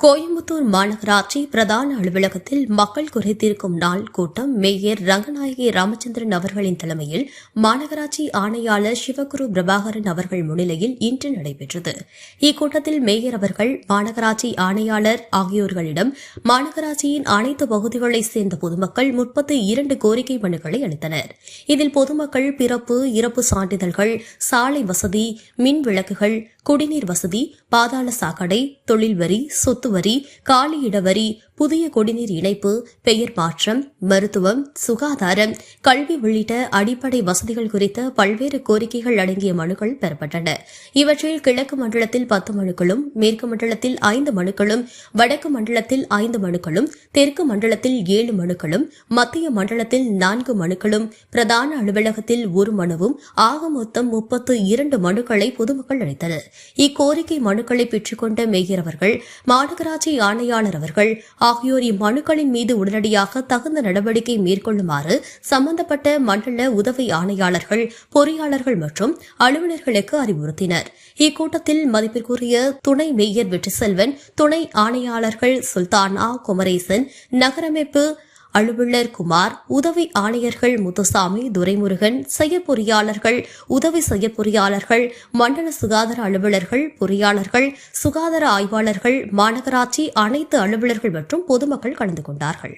கோயம்புத்தூர் மாநகராட்சி பிரதான அலுவலகத்தில் மக்கள் குறைதீர்க்கும் நாள் கூட்டம் மேயர் ரங்கநாயகி ராமச்சந்திரன் அவர்களின் தலைமையில் மாநகராட்சி ஆணையாளர் சிவகுரு பிரபாகரன் அவர்கள் முன்னிலையில் இன்று நடைபெற்றது. இக்கூட்டத்தில் மேயர் அவர்கள் மாநகராட்சி ஆணையாளர் ஆகியோர்களிடம் மாநகராட்சியின் அனைத்து பகுதிகளைச் சேர்ந்த பொதுமக்கள் 32 கோரிக்கை மனுக்களை அளித்தனர். இதில் பொதுமக்கள் பிறப்பு, இறப்பு சான்றிதழ்கள், சாலை வசதி, மின் விளக்குகள், குடிநீர் வசதி, பாதாள சாக்கடை, தொழில் வரி, சொத்து வரி, காலியிட வரி, புதிய குடிநீர் இணைப்பு, பெயர் மாற்றம், மருத்துவம், சுகாதாரம், கல்வி உள்ளிட்ட அடிப்படை வசதிகள் குறித்த பல்வேறு கோரிக்கைகள் அடங்கிய மனுக்கள் பெறப்பட்டன. இவற்றில் கிழக்கு மண்டலத்தில் 10 மனுக்களும், மேற்கு மண்டலத்தில் 5 மனுக்களும், வடக்கு மண்டலத்தில் 5 மனுக்களும், தெற்கு மண்டலத்தில் 7 மனுக்களும், மத்திய மண்டலத்தில் 4 மனுக்களும், பிரதான அலுவலகத்தில் 1 மனுவும் ஆக மொத்தம் 32 மனுக்களை பொதுமக்கள் அளித்தனர். இக்கோரிக்கை மனுக்களை பெற்றுக் கொண்ட மேயர் அவர்கள், மாநகராட்சி ஆணையாளர் அவர்கள் ஆகியோர் இம்மனுக்களின் மீது உடனடியாக தகுந்த நடவடிக்கை மேற்கொள்ளுமாறு சம்பந்தப்பட்ட மண்டல உதவி ஆணையாளர்கள், பொறியாளர்கள் மற்றும் அலுவலர்களுக்கு அறிவுறுத்தினர். இக்கூட்டத்தில் மதிப்பிற்குரிய துணை மேயர் வெற்றிசெல்வன், துணை ஆணையாளர்கள் சுல்தானா, குமரேசன், நகரமைப்பு அலுவலர் குமார், உதவி ஆணையர்கள் முத்துசாமி, துரைமுருகன், செயற்பொறியாளர்கள், உதவி செயற்பொறியாளர்கள், மண்டல சுகாதார அலுவலர்கள், பொறியாளர்கள், சுகாதார ஆய்வாளர்கள், மாநகராட்சி அனைத்து அலுவலர்கள் மற்றும் பொதுமக்கள் கலந்து கொண்டார்கள்.